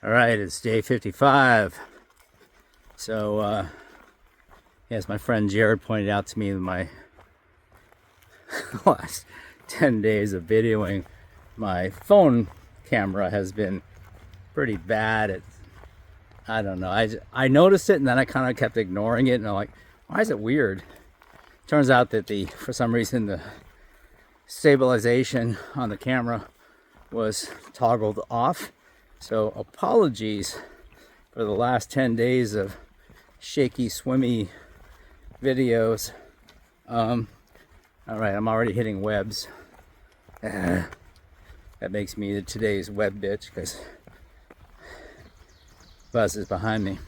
All right, it's day 55. So, as my friend Jared pointed out to me, my last 10 days of videoing, my phone camera has been pretty bad at, I don't know, I noticed it and then I kind of kept ignoring it, and I'm like, why is it weird? Turns out that for some reason the stabilization on the camera was toggled off. So apologies for the last 10 days of shaky, swimmy videos. All right, I'm already hitting webs. That makes me today's web bitch because Buzz is behind me.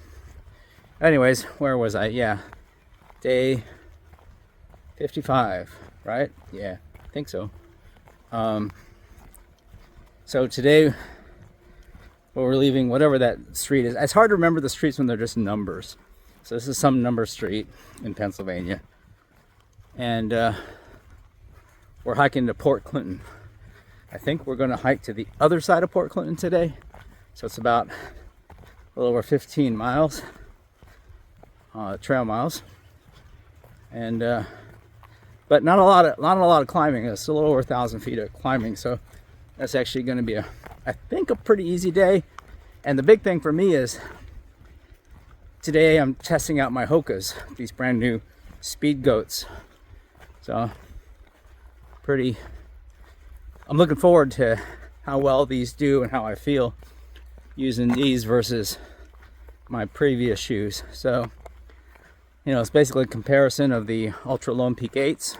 Anyways, where was I? Yeah, day 55, right? Yeah, I think so. So today, well, we're leaving whatever that street is. It's hard to remember the streets when they're just numbers. So this is some number street in Pennsylvania. And we're hiking to Port Clinton. I think we're going to hike to the other side of Port Clinton today. So it's about a little over 15 miles, trail miles. And but not a lot of climbing. It's a little over 1,000 feet of climbing. So that's actually going to be I think a pretty easy day. And the big thing for me is today I'm testing out my Hokas, these brand new Speedgoats. So I'm looking forward to how well these do and how I feel using these versus my previous shoes. So, you know, it's basically a comparison of the Ultra Lone Peak 8s,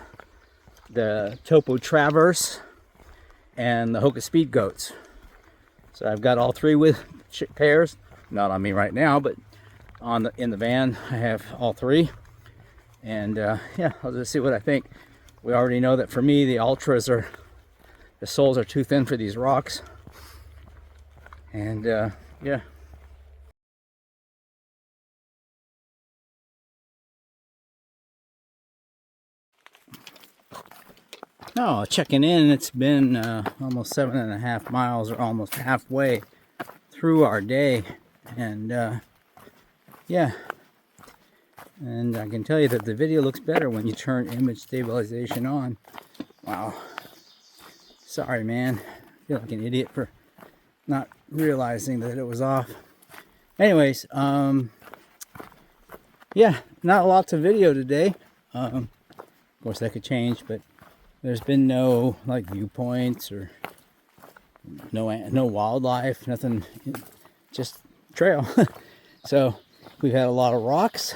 the Topo Traverse, and the Hoka Speedgoats. So I've got all three with pairs, not on me right now, but in the van I have all three. And yeah, I'll just see what I think. We already know that for me the Ultras the soles are too thin for these rocks. And yeah. No, checking in, it's been almost 7.5 miles, or almost halfway through our day. And yeah, and I can tell you that the video looks better when you turn image stabilization on. Wow. Sorry, man. I feel like an idiot for not realizing that it was off. Anyways, yeah, not a lot to video today. Of course that could change, but there's been no like viewpoints or no wildlife, nothing, just trail. So we've had a lot of rocks.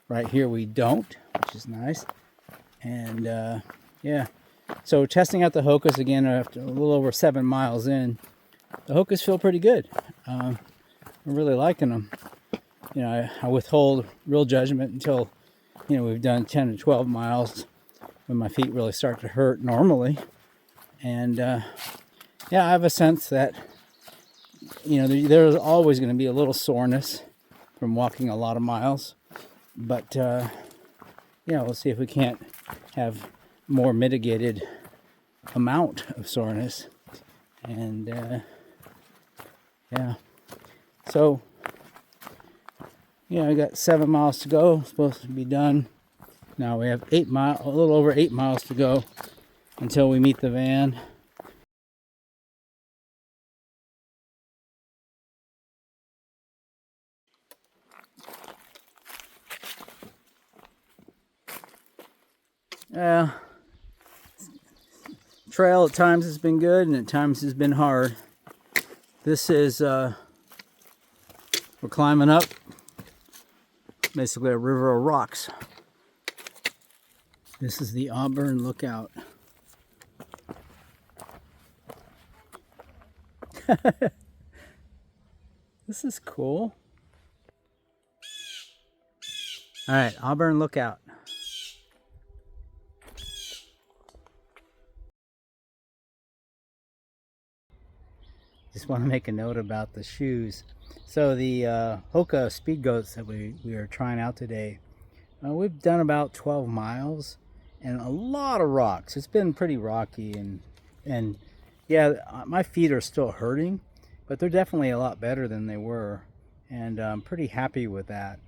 Right here we don't, which is nice. And yeah, so testing out the Hokas again after a little over 7 miles in. The Hokas feel pretty good. I'm really liking them. You know, I withhold real judgment until, you know, we've done 10 to 12 miles when my feet really start to hurt normally. And yeah, I have a sense that, you know, there's always going to be a little soreness from walking a lot of miles. But yeah, we'll see if we can't have more mitigated amount of soreness. And yeah, so yeah, I got 7 miles to go. Supposed to be done. Now we have a little over 8 miles to go until we meet the van. Yeah, trail at times has been good and at times has been hard. This is we're climbing up basically a river of rocks. This is the Auburn Lookout. This is cool. All right, Auburn Lookout. Just want to make a note about the shoes. So the Hoka Speedgoats that we are trying out today, we've done about 12 miles and a lot of rocks. It's been pretty rocky, and yeah, my feet are still hurting, but they're definitely a lot better than they were, and I'm pretty happy with that.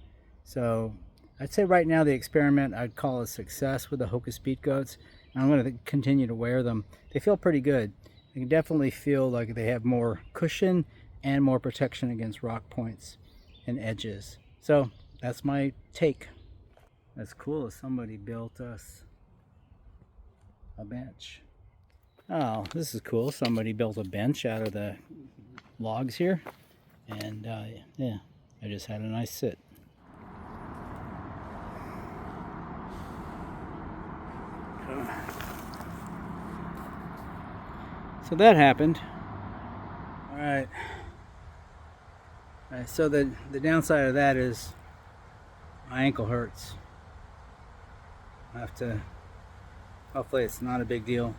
So I'd say right now the experiment I'd call a success with the Hoka Speedgoats, and I'm going to continue to wear them. They feel pretty good. You can definitely feel like they have more cushion and more protection against rock points and edges. So that's my take. That's cool if somebody built us a bench. Oh, this is cool. Somebody built a bench out of the logs here. And yeah, I just had a nice sit. So that happened. All right. So the downside of that is my ankle hurts. I have to, hopefully it's not a big deal.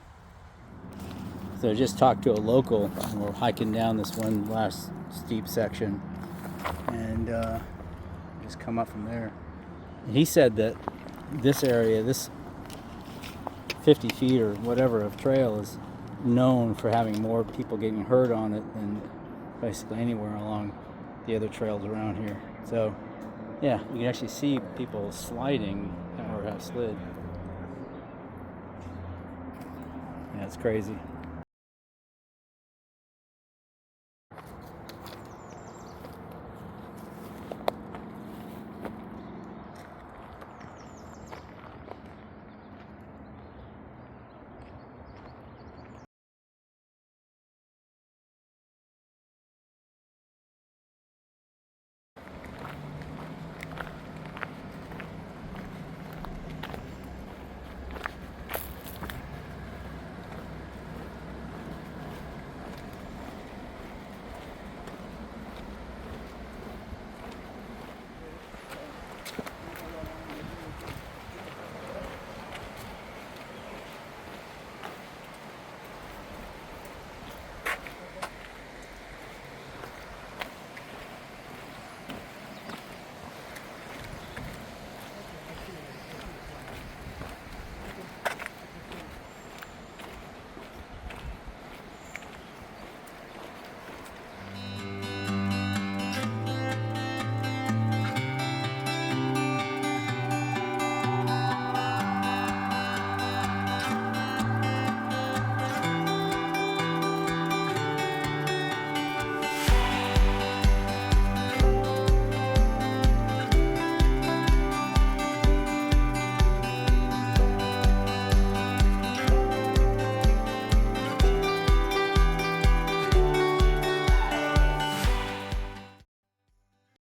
So I just talked to a local, and we're hiking down this one last steep section, and just come up from there. And he said that this area, this 50 feet or whatever of trail, is known for having more people getting hurt on it than basically anywhere along the other trails around here. So yeah, you can actually see people sliding or have slid. Yeah, it's crazy.